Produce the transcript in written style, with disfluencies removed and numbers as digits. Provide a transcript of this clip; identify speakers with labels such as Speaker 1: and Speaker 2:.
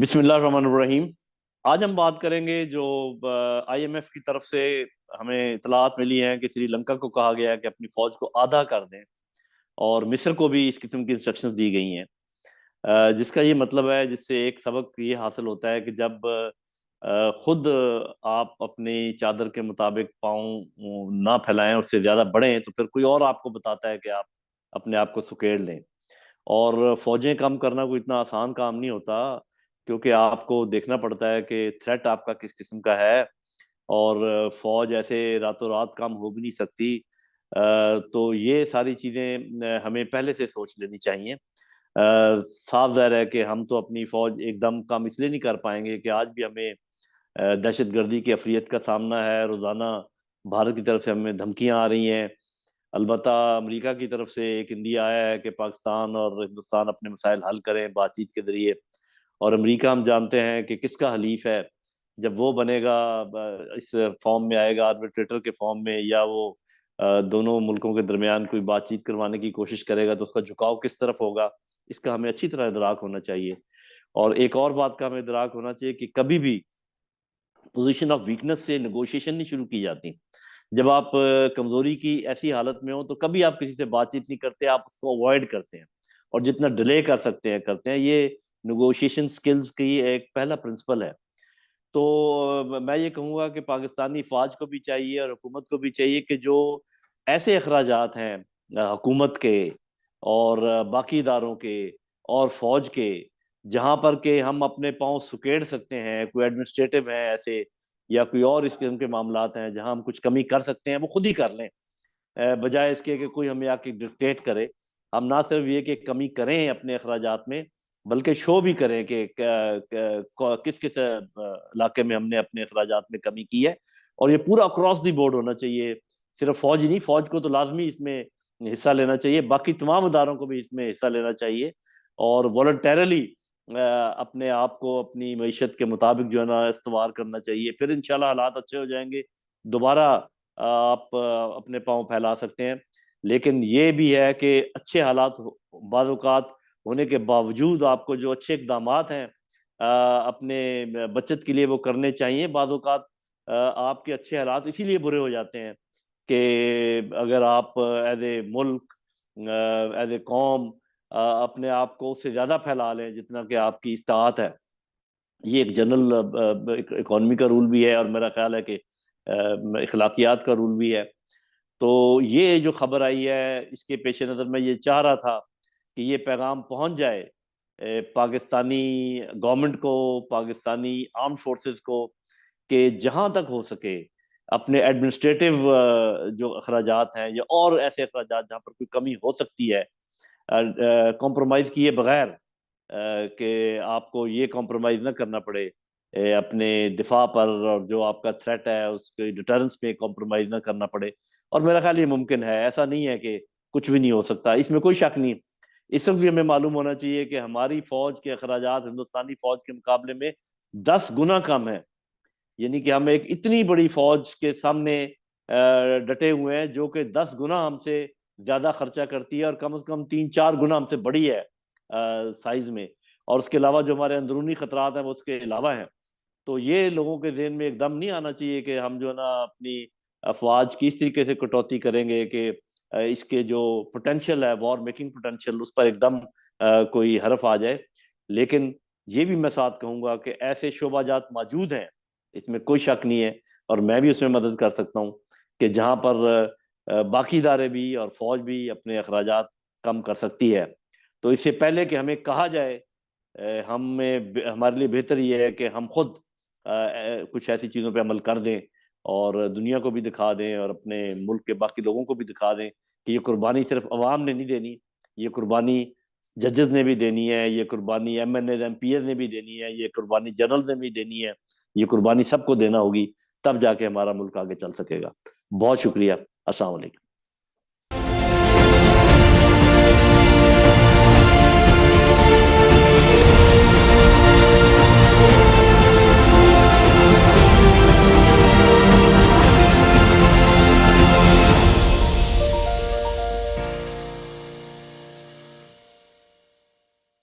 Speaker 1: بسم اللہ الرحمن الرحیم۔ آج ہم بات کریں گے جو آئی ایم ایف کی طرف سے ہمیں اطلاعات ملی ہیں کہ سری لنکا کو کہا گیا ہے کہ اپنی فوج کو آدھا کر دیں، اور مصر کو بھی اس قسم کی انسٹرکشنز دی گئی ہیں، جس کا یہ مطلب ہے، جس سے ایک سبق یہ حاصل ہوتا ہے کہ جب خود آپ اپنی چادر کے مطابق پاؤں نہ پھیلائیں، اس سے زیادہ بڑھیں، تو پھر کوئی اور آپ کو بتاتا ہے کہ آپ اپنے آپ کو سکیڑ لیں۔ اور فوجیں کم کرنا کوئی اتنا آسان کام نہیں ہوتا، کیونکہ آپ کو دیکھنا پڑتا ہے کہ تھریٹ آپ کا کس قسم کا ہے، اور فوج ایسے راتوں رات کام ہو بھی نہیں سکتی۔ تو یہ ساری چیزیں ہمیں پہلے سے سوچ لینی چاہیے۔ صاف ظاہر ہے کہ ہم تو اپنی فوج ایک دم کم اس لیے نہیں کر پائیں گے کہ آج بھی ہمیں دہشت گردی کی افریت کا سامنا ہے، روزانہ بھارت کی طرف سے ہمیں دھمکیاں آ رہی ہیں۔ البتہ امریکہ کی طرف سے ایک عندیہ آیا ہے کہ پاکستان اور ہندوستان اپنے مسائل حل کریں بات چیت کے ذریعے، اور امریکہ ہم جانتے ہیں کہ کس کا حلیف ہے۔ جب وہ بنے گا، اس فارم میں آئے گا، آربیٹریٹر کے فارم میں، یا وہ دونوں ملکوں کے درمیان کوئی بات چیت کروانے کی کوشش کرے گا، تو اس کا جھکاؤ کس طرف ہوگا، اس کا ہمیں اچھی طرح ادراک ہونا چاہیے۔ اور ایک اور بات کا ہمیں ادراک ہونا چاہیے کہ کبھی بھی پوزیشن آف ویکنس سے نیگوشیشن نہیں شروع کی جاتی۔ جب آپ کمزوری کی ایسی حالت میں ہو تو کبھی آپ کسی سے بات چیت نہیں کرتے، آپ اس کو اوائڈ کرتے ہیں، اور جتنا ڈیلے کر سکتے ہیں کرتے ہیں۔ یہ نیگوشیشن سکلز کی ایک پہلا پرنسپل ہے۔ تو میں یہ کہوں گا کہ پاکستانی فوج کو بھی چاہیے اور حکومت کو بھی چاہیے کہ جو ایسے اخراجات ہیں حکومت کے اور باقی اداروں کے اور فوج کے، جہاں پر کہ ہم اپنے پاؤں سکیڑ سکتے ہیں، کوئی ایڈمنسٹریٹو ہیں ایسے، یا کوئی اور اس قسم کے معاملات ہیں جہاں ہم کچھ کمی کر سکتے ہیں، وہ خود ہی کر لیں، بجائے اس کے کہ کوئی ہمیں آ کے ڈکٹیٹ کرے۔ ہم نہ صرف یہ کہ کمی کریں اپنے اخراجات میں، بلکہ شو بھی کریں کہ کس کس علاقے میں ہم نے اپنے اخراجات میں کمی کی ہے، اور یہ پورا اکراس دی بورڈ ہونا چاہیے۔ صرف فوج ہی نہیں، فوج کو تو لازمی اس میں حصہ لینا چاہیے، باقی تمام اداروں کو بھی اس میں حصہ لینا چاہیے، اور والنٹیرلی اپنے آپ کو اپنی معیشت کے مطابق جو ہے نا استوار کرنا چاہیے۔ پھر انشاءاللہ حالات اچھے ہو جائیں گے، دوبارہ آپ اپنے پاؤں پھیلا سکتے ہیں۔ لیکن یہ بھی ہے کہ اچھے حالات بعض اوقات ہونے کے باوجود آپ کو جو اچھے اقدامات ہیں اپنے بچت کے لیے وہ کرنے چاہیے۔ بعض اوقات آپ کے اچھے حالات اسی لیے برے ہو جاتے ہیں کہ اگر آپ as a Malik, as a قوم اپنے آپ کو اس سے زیادہ پھیلا لیں جتنا کہ آپ کی استطاعت ہے۔ یہ ایک جنرل اکانومی کا رول بھی ہے، اور میرا خیال ہے کہ اخلاقیات کا رول بھی ہے۔ تو یہ جو خبر آئی ہے، اس کے پیش نظر میں یہ چاہ رہا تھا کہ یہ پیغام پہنچ جائے پاکستانی گورنمنٹ کو، پاکستانی آرم فورسز کو، کہ جہاں تک ہو سکے اپنے ایڈمنسٹریٹو جو اخراجات ہیں یا اور ایسے اخراجات جہاں پر کوئی کمی ہو سکتی ہے، کمپرومائز کیے بغیر، کہ آپ کو یہ کمپرومائز نہ کرنا پڑے اپنے دفاع پر، اور جو آپ کا تھریٹ ہے اس کے ڈیٹرنس پہ کمپرومائز نہ کرنا پڑے۔ اور میرا خیال یہ ممکن ہے، ایسا نہیں ہے کہ کچھ بھی نہیں ہو سکتا، اس میں کوئی شک نہیں۔ اس وقت بھی ہمیں معلوم ہونا چاہیے کہ ہماری فوج کے اخراجات ہندوستانی فوج کے مقابلے میں 10 گنا کم ہیں، یعنی کہ ہم ایک اتنی بڑی فوج کے سامنے ڈٹے ہوئے ہیں جو کہ 10 گنا ہم سے زیادہ خرچہ کرتی ہے، اور کم از کم 3-4 گنا ہم سے بڑی ہے سائز میں، اور اس کے علاوہ جو ہمارے اندرونی خطرات ہیں وہ اس کے علاوہ ہیں۔ تو یہ لوگوں کے ذہن میں ایک دم نہیں آنا چاہیے کہ ہم جو ہے نا اپنی افواج کی اس طریقے سے کٹوتی کریں گے کہ اس کے جو پوٹینشیل ہے، وار میکنگ پوٹینشیل، اس پر ایک دم کوئی حرف آ جائے۔ لیکن یہ بھی میں ساتھ کہوں گا کہ ایسے شعبہ جات موجود ہیں، اس میں کوئی شک نہیں ہے، اور میں بھی اس میں مدد کر سکتا ہوں کہ جہاں پر باقی ادارے بھی اور فوج بھی اپنے اخراجات کم کر سکتی ہے۔ تو اس سے پہلے کہ ہمیں کہا جائے، ہمارے لیے بہتر یہ ہے کہ ہم خود کچھ ایسی چیزوں پہ عمل کر دیں، اور دنیا کو بھی دکھا دیں، اور اپنے ملک کے باقی لوگوں کو بھی دکھا دیں کہ یہ قربانی صرف عوام نے نہیں دینی، یہ قربانی ججز نے بھی دینی ہے، یہ قربانی M N As, M P As نے بھی دینی ہے، یہ قربانی جنرل نے بھی دینی ہے، یہ قربانی سب کو دینا ہوگی، تب جا کے ہمارا ملک آگے چل سکے گا۔ بہت شکریہ، السلام علیکم۔